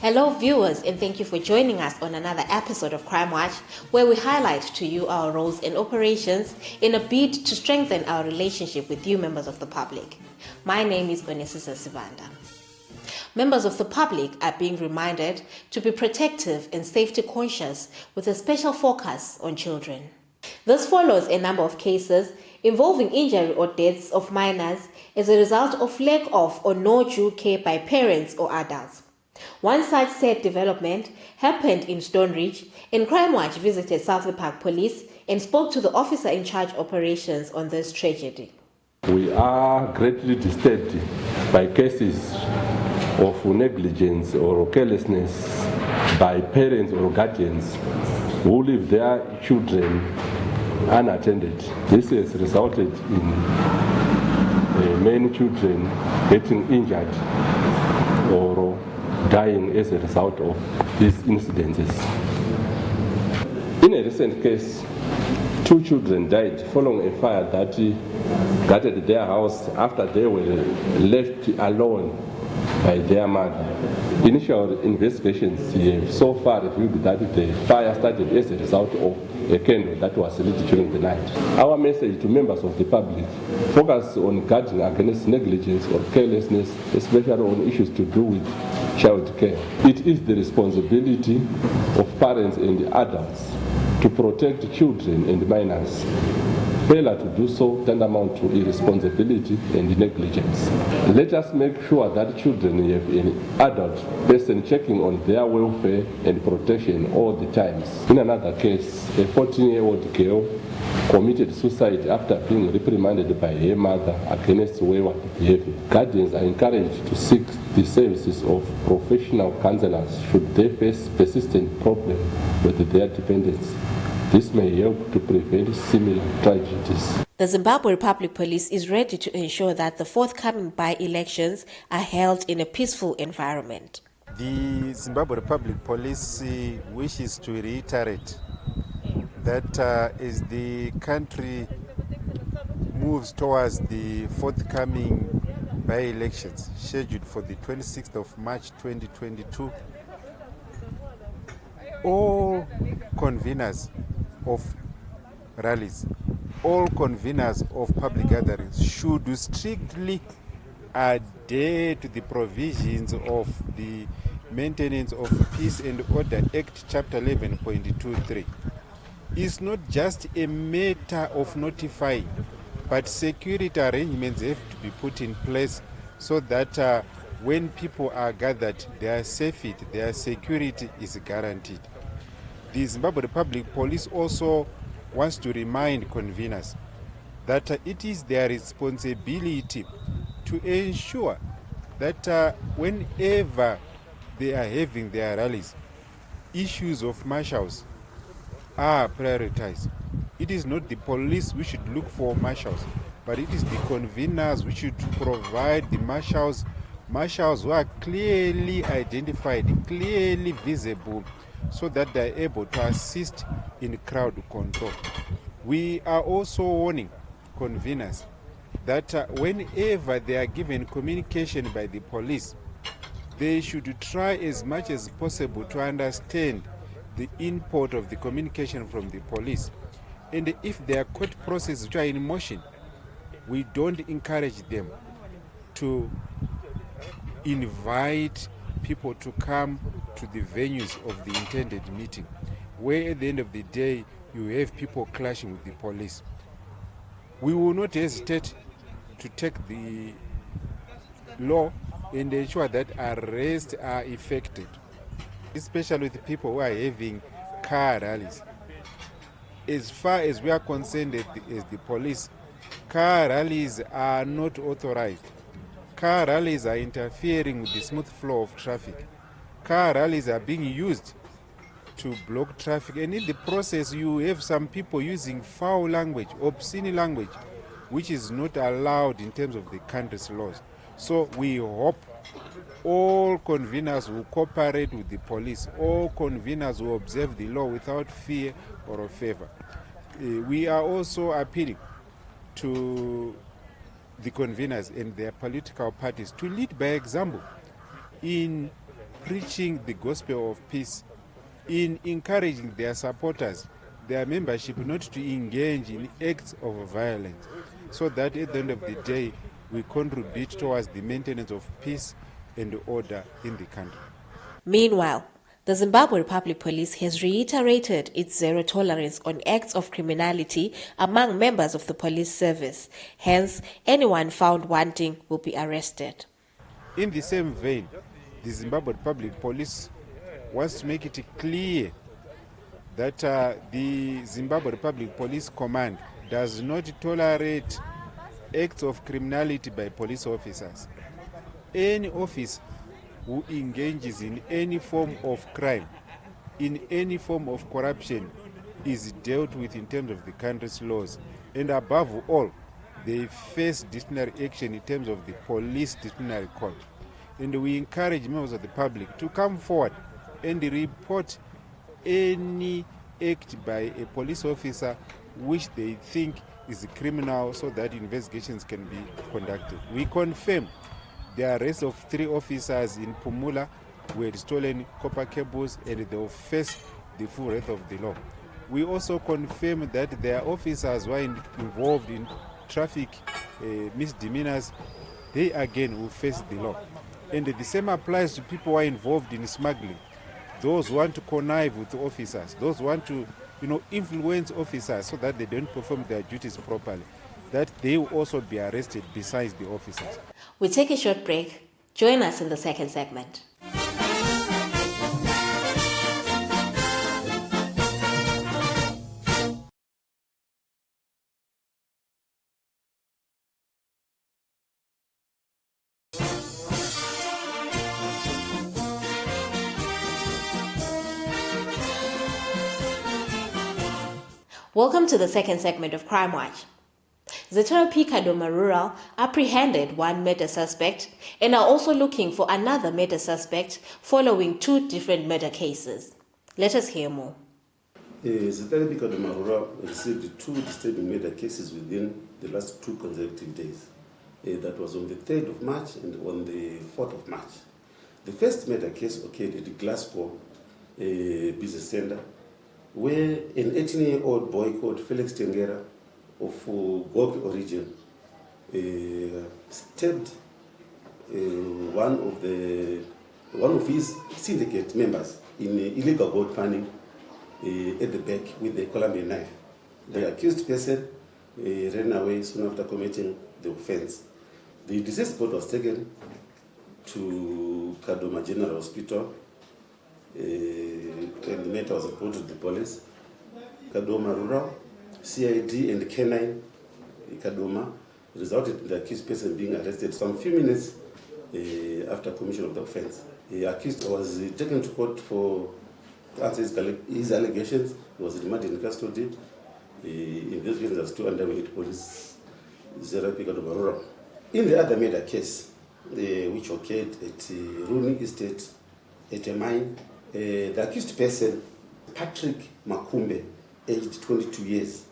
Hello viewers, and thank you for joining us on another episode of Crime Watch, where we highlight to you our roles and operations in a bid to strengthen our relationship with you members of the public. My name is S17. Members of the public are being reminded to be protective and safety conscious with a special focus on children. This follows a number of cases involving injury or deaths of minors as a result of lack of or no due care by parents or adults. One such sad development happened in Stone Ridge, and Crime Watch visited Southern Park Police and spoke to the officer in charge operations on this tragedy. We are greatly disturbed by cases of negligence or carelessness by parents or guardians who leave their children unattended. This has resulted in many children getting injured or dying as a result of these incidences. In a recent case, 2 children died following a fire that gutted their house after they were left alone by their mother. Initial investigations have so far revealed that the fire started as a result of a candle that was lit during the night. Our message to members of the public: focus on guarding against negligence or carelessness, especially on issues to do with child care. It is the responsibility of parents and adults to protect children and minors. Failure to do so tantamount to irresponsibility and negligence. Let us make sure that children have an adult person checking on their welfare and protection all the times. In another case, a 14-year-old girl committed suicide after being reprimanded by her mother against wayward behavior. Guardians are encouraged to seek the services of professional counselors should they face persistent problems with their dependents. This may help to prevent similar tragedies. The Zimbabwe Public Police is ready to ensure that the forthcoming by-elections are held in a peaceful environment. The Zimbabwe Public Police wishes to reiterate that as the country moves towards the forthcoming by-elections scheduled for the 26th of March 2022, all conveners of rallies, all conveners of public gatherings should strictly adhere to the provisions of the Maintenance of Peace and Order Act Chapter 11.23. It's not just a matter of notifying, but security arrangements have to be put in place so that when people are gathered, their safety, their security is guaranteed. The Zimbabwe Public Police also wants to remind conveners that it is their responsibility to ensure that whenever they are having their rallies, issues of marshals are prioritized. It is not the police we should look for marshals, but it is the conveners we should provide the marshals who are clearly identified, clearly visible, so that they are able to assist in crowd control. We are also warning conveners that whenever they are given communication by the police, they should try as much as possible to understand the import of the communication from the police. And if there are court processes which are in motion, we don't encourage them to invite people to come to the venues of the intended meeting, where at the end of the day you have people clashing with the police. We will not hesitate to take the law and ensure that arrests are effected, especially with people who are having car rallies. As far as we are concerned as the police, car rallies are not authorized. Car rallies are interfering with the smooth flow of traffic. Car rallies are being used to block traffic, and in the process you have some people using foul language, obscene language, which is not allowed in terms of the country's laws. So we hope all conveners will cooperate with the police, all conveners will observe the law without fear or favor. We are also appealing to the conveners and their political parties to lead by example in preaching the gospel of peace, in encouraging their supporters, their membership, not to engage in acts of violence, so that at the end of the day we contribute towards the maintenance of peace and order in the country. Meanwhile, the Zimbabwe Republic Police has reiterated its zero tolerance on acts of criminality among members of the police service. Hence, anyone found wanting will be arrested. In the same vein, the Zimbabwe Republic Police wants to make it clear that the Zimbabwe Republic Police Command does not tolerate acts of criminality by police officers. Any officer who engages in any form of crime, in any form of corruption, is dealt with in terms of the country's laws. And above all, they face disciplinary action in terms of the police disciplinary code. And we encourage members of the public to come forward and report any act by a police officer which they think is criminal, so that investigations can be conducted. We confirm the arrest of 3 officers in Pumula who had stolen copper cables, and they will face the full wrath of the law. We also confirm that there are officers who are involved in traffic misdemeanors. They again will face the law. And the same applies to people who are involved in smuggling. Those who want to connive with officers, those who want to influence officers so that they don't perform their duties properly, that they will also be arrested besides the officers. We take a short break. Join us in the second segment. Welcome to the second segment of Crime Watch. ZRP Kadoma Rural apprehended one murder suspect and are also looking for another murder suspect following 2 different murder cases. Let us hear more. ZRP Kadoma Rural received 2 disturbing murder cases within the last 2 consecutive days. That was on the 3rd of March and on the 4th of March. The first murder case occurred at the Glasgow Business Center, where an 18-year-old boy called Felix Tengera of Gobi origin stabbed one of his syndicate members in illegal gold panning at the back with a Colombian knife. The accused person ran away soon after committing the offense. The deceased body was taken to Kadoma General Hospital, and the matter was reported to the police. Kadoma Rural, CID and K9 Kadoma resulted in the accused person being arrested some few minutes after commission of the offense. The accused was taken to court to answer his allegations. He was remanded in custody. Investigations are still underway at police ZRP Kadoma Rural. In the other murder case, which occurred at Rooney Estate at a mine, the accused person, Patrick Makumbe, aged 22 years,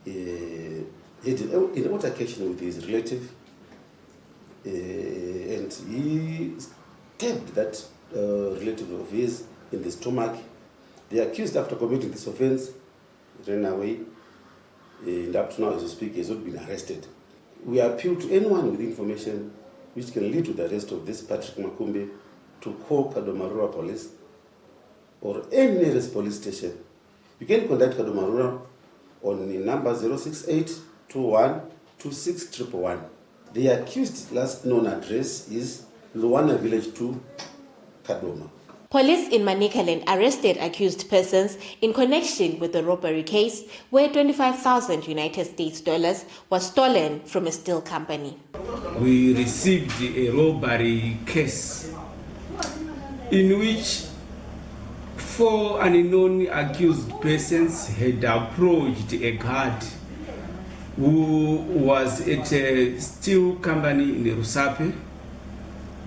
had an altercation with his relative, and he stabbed that relative of his in the stomach. The accused, after committing this offense, ran away, and up to now, as we speak, has not been arrested. We appeal to anyone with information which can lead to the arrest of this Patrick Makumbe to call Kadoma Rural Police or any nearest police station. You can contact Kadoma Rural on the number 068-21-26-111. The accused last known address is Luana Village 2, Kadoma. Police in Manicaland arrested accused persons in connection with the robbery case where 25,000 United States dollars was stolen from a steel company. We received a robbery case in which 4 unknown accused persons had approached a guard who was at a steel company in Rusape.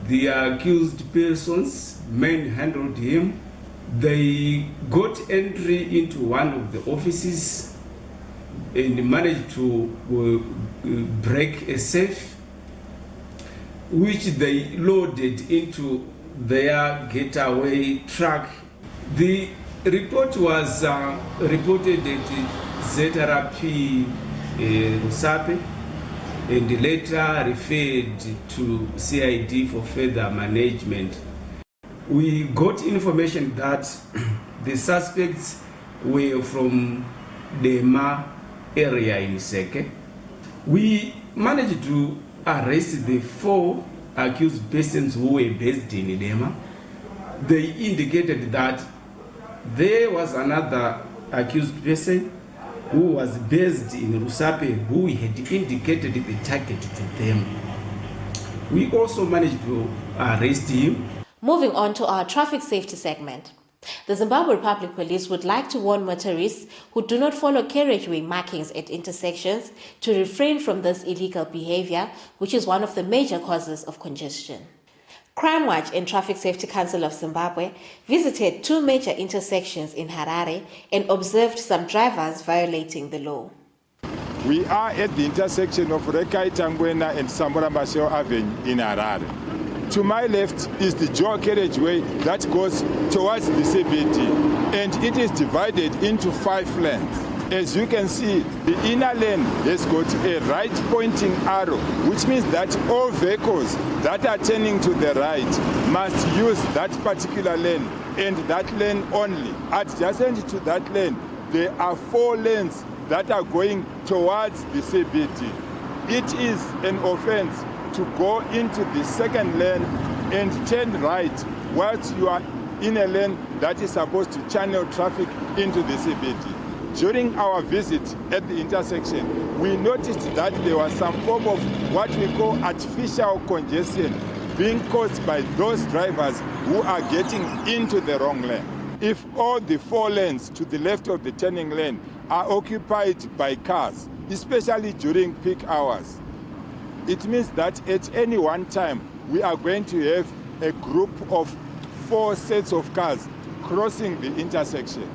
The accused persons manhandled him. They got entry into one of the offices and managed to break a safe, which they loaded into their getaway truck. The report was reported at ZRP Rusape and later referred to CID for further management. We got information that the suspects were from the Ma area in Seke. We managed to arrest the 4 accused persons who were based in Idema. They indicated that there was another accused person who was based in Rusape who had indicated the target to them. We also managed to arrest him. Moving on to our traffic safety segment. The Zimbabwe Republic Police would like to warn motorists who do not follow carriageway markings at intersections to refrain from this illegal behavior, which is one of the major causes of congestion. Crime Watch and Traffic Safety Council of Zimbabwe visited 2 major intersections in Harare and observed some drivers violating the law. We are at the intersection of Rekai Tangwena and Sambora Machel Avenue in Harare. To my left is the dual carriageway that goes towards the CBD, and it is divided into 5 lanes. As you can see, the inner lane has got a right pointing arrow, which means that all vehicles that are turning to the right must use that particular lane, and that lane only. Adjacent to that lane, there are 4 lanes that are going towards the CBD. It is an offense to go into the second lane and turn right whilst you are in a lane that is supposed to channel traffic into the CBD. During our visit at the intersection, we noticed that there was some form of what we call artificial congestion being caused by those drivers who are getting into the wrong lane. If all the 4 lanes to the left of the turning lane are occupied by cars, especially during peak hours, it means that at any one time we are going to have a group of 4 sets of cars crossing the intersection.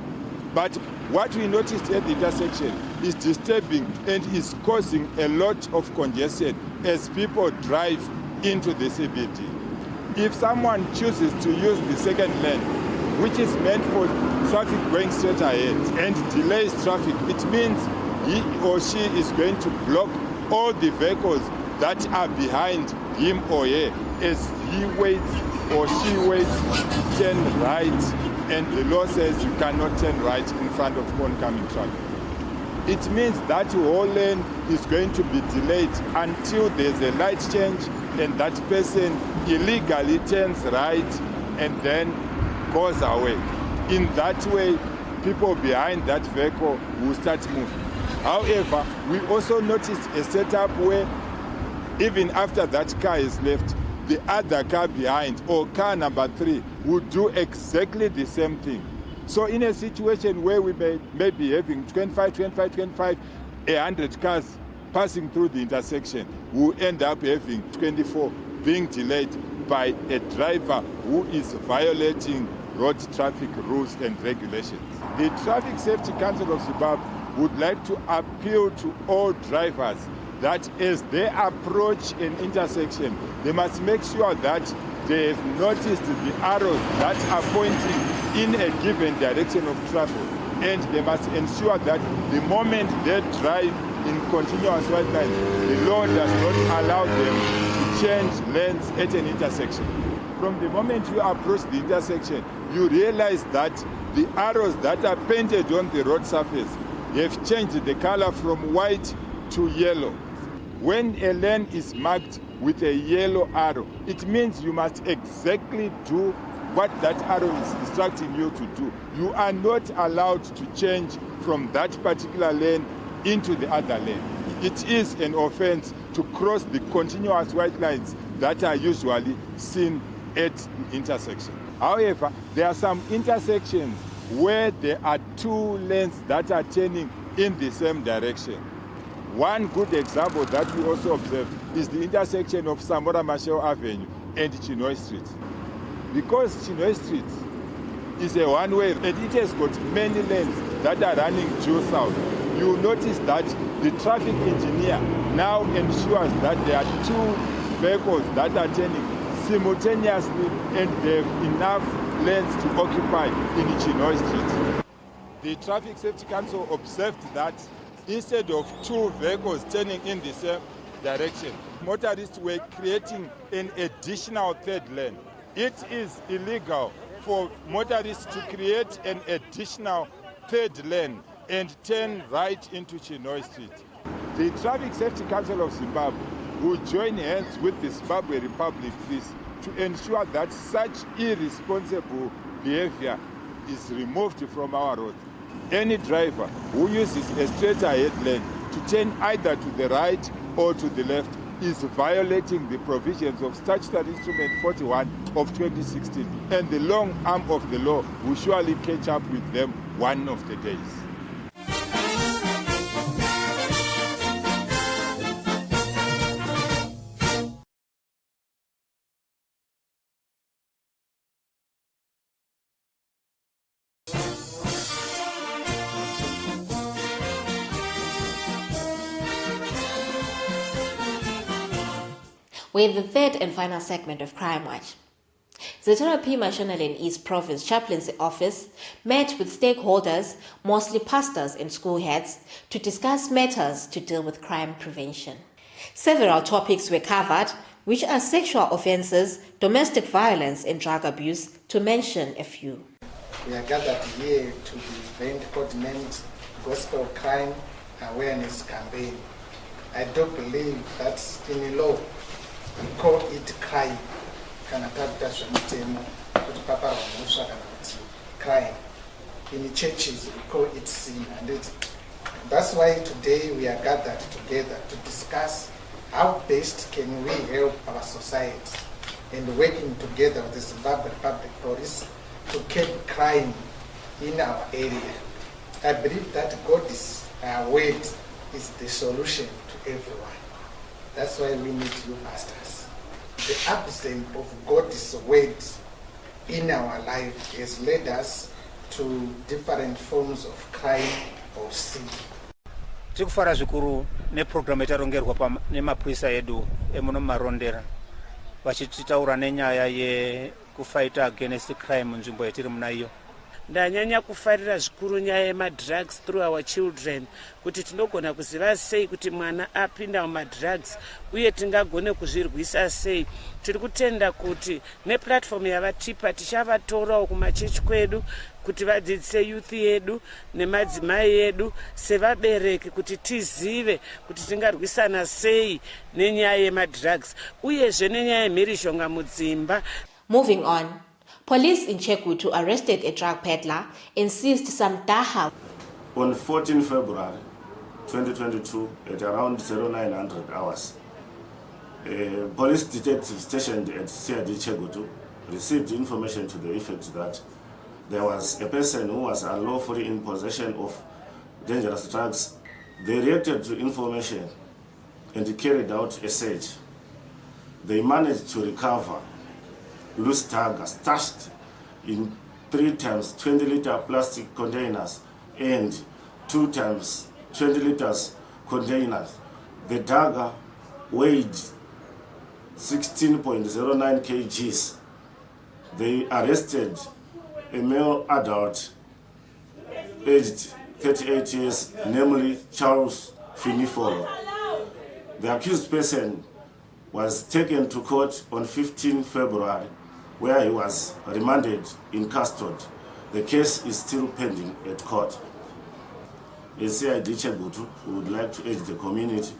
But what we noticed at the intersection is disturbing and is causing a lot of congestion as people drive into the CBD. If someone chooses to use the second lane, which is meant for traffic going straight ahead, and delays traffic, it means he or she is going to block all the vehicles that are behind him or her as he waits or she waits to turn right, and the law says you cannot turn right in front of oncoming traffic. It means that whole lane is going to be delayed until there's a light change and that person illegally turns right and then goes away. In that way, people behind that vehicle will start moving. However, we also noticed a setup where even after that car is left, the other car behind, or car number 3, would do exactly the same thing. So in a situation where we may be having 100 cars passing through the intersection, we'll end up having 24 being delayed by a driver who is violating road traffic rules and regulations. The Traffic Safety Council of Zimbabwe would like to appeal to all drivers that as they approach an intersection, they must make sure that they have noticed the arrows that are pointing in a given direction of travel, and they must ensure that the moment they drive in continuous white lines, the law does not allow them to change lanes at an intersection. From the moment you approach the intersection, you realize that the arrows that are painted on the road surface have changed the color from white to yellow. When a lane is marked with a yellow arrow, it means you must exactly do what that arrow is instructing you to do. You are not allowed to change from that particular lane into the other lane. It is an offense to cross the continuous white lines that are usually seen at the intersection. However, there are some intersections where there are 2 lanes that are turning in the same direction. One good example that we also observe is the intersection of Sambora Machel Avenue and Chinoi Street. Because Chinoi Street is a one-way and it has got many lanes that are running due south, you notice that the traffic engineer now ensures that there are 2 vehicles that are turning simultaneously, and they have enough lands to occupy in Chinhoyi Street. The Traffic Safety Council observed that instead of two vehicles turning in the same direction, motorists were creating an additional third lane. It is illegal for motorists to create an additional third lane and turn right into Chinhoyi Street. The Traffic Safety Council of Zimbabwe will join hands with the Zimbabwe Republic Police to ensure that such irresponsible behavior is removed from our roads. Any driver who uses a straight ahead lane to turn either to the right or to the left is violating the provisions of Statutory Instrument 41 of 2016, and the long arm of the law will surely catch up with them one of the days. With the third and final segment of Crime Watch. ZRP Mashonaland East Province Chaplaincy Office met with stakeholders, mostly pastors and school heads, to discuss matters to deal with crime prevention. Several topics were covered, which are sexual offences, domestic violence and drug abuse, to mention a few. We are gathered here to the event coordinate Gospel Crime Awareness Campaign. I do believe that in law, we call it crime. Crime. In churches, we call it sin. And that's why today we are gathered together to discuss how best can we help our society, and working together with the Zimbabwe Public Police to curb crime in our area. I believe that God's word is the solution to everyone. That's why we need you, pastors. The absence of God's word in our life has led us to different forms of crime or sin. Tikufara zvikuru neprogram itarongerwa nemapurisa edu emuno marondera vachitaura nenyaya yekufighta against crime munzvimbo yatiri munayo. Ndanyanya kufarira zvikuru nyaya yemadrugs through our children, kuti tinogona kuziva sei kuti mwana apinda mumadrugs uye tingagone kuzvirwisa sei. Tiri kutenda kuti neplatform yavatipa tichavatorao kumachechi kwedu kuti vadzidzise youth yedu nemadzimai edu sevabereki kuti tizive kuti tingarwisana sei nenyaya yemadrugs uyezve nenyaya yemhirishonga mudzimba. Moving on, police in Chekutu arrested a drug peddler and seized some daha. On 14 February 2022 at around 0900 hours, a police detective stationed at CID Chekutu received information to the effect that there was a person who was unlawfully in possession of dangerous drugs. They reacted to information and carried out a search. They managed to recover loose dagger stashed in 3 times 20-liter plastic containers and 2 times 20 liters containers. The dagger weighed 16.09 kgs. They arrested a male adult aged 38 years, namely Charles Finifolo. The accused person was taken to court on 15 February, where he was remanded in custody. The case is still pending at court. As CID Chekutu, we would like to urge the community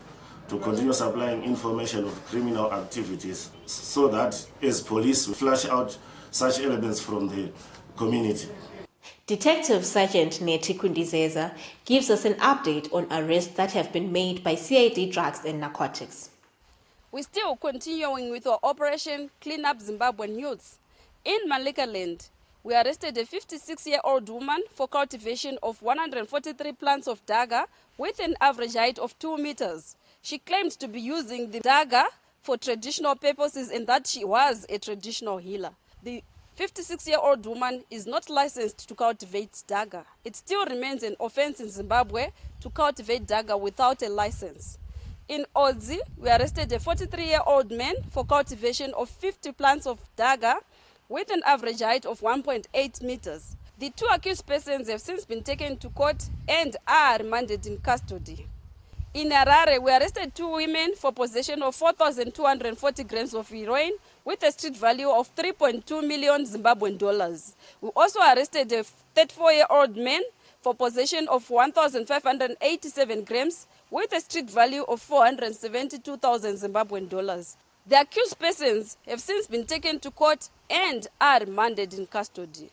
to continue supplying information of criminal activities so that as police we flush out such elements from the community. Detective Sergeant Neti Kundizeza gives us an update on arrests that have been made by CID Drugs and Narcotics. We're still continuing with our operation Clean Up Zimbabwean Youths. In Malikaland, we arrested a 56-year-old woman for cultivation of 143 plants of dagga with an average height of 2 meters. She claimed to be using the dagga for traditional purposes and that she was a traditional healer. The 56-year-old woman is not licensed to cultivate dagga. It still remains an offense in Zimbabwe to cultivate dagga without a license. In Odzi, we arrested a 43-year-old man for cultivation of 50 plants of daga with an average height of 1.8 meters. The two accused persons have since been taken to court and are remanded in custody. In Harare, we arrested two women for possession of 4,240 grams of heroin with a street value of 3.2 million Zimbabwean dollars. We also arrested a 34-year-old man for possession of 1,587 grams with a street value of 472,000 Zimbabwean dollars. The accused persons have since been taken to court and are remanded in custody.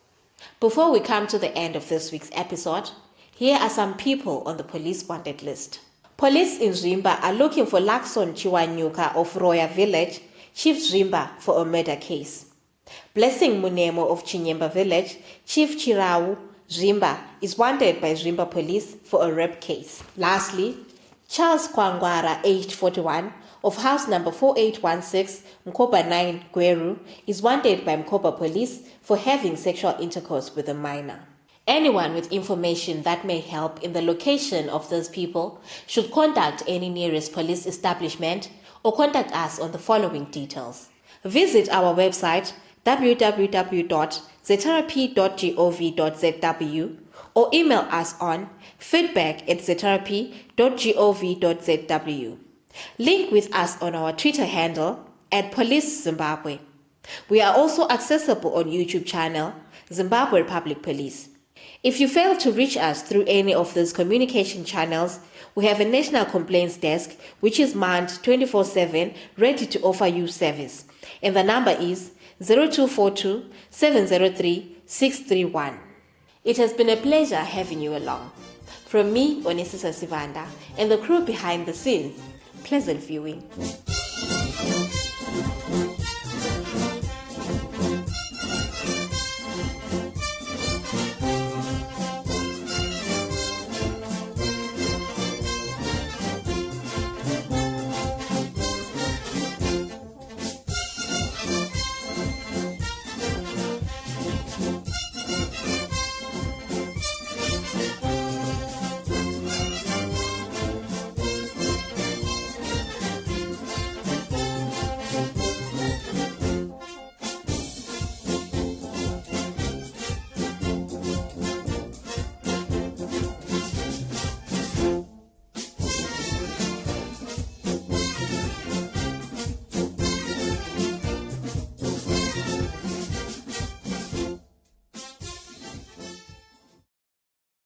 Before we come to the end of this week's episode, here are some people on the police wanted list. Police in Zimba are looking for Lakson Chiwanyuka of Roya Village, Chief Zimba, for a murder case. Blessing Munemo of Chinyemba Village, Chief Chirau Zimba, is wanted by Zimba Police for a rape case. Lastly, Charles Kwangwara, aged 41, of house number 4816, Mkoba 9, Gweru, is wanted by Mkoba Police for having sexual intercourse with a minor. Anyone with information that may help in the location of those people should contact any nearest police establishment or contact us on the following details. Visit our website www.zrp.gov.zw or email us on feedback@zrp.gov.zw. Link with us on our Twitter handle @PoliceZimbabwe. We are also accessible on YouTube channel Zimbabwe Public Police. If you fail to reach us through any of these communication channels, we have a national complaints desk which is manned 24/7, ready to offer you service. And the number is 0242 703 631. It has been a pleasure having you along. From me, Onesisa Sivanda, and the crew behind the scenes, pleasant viewing.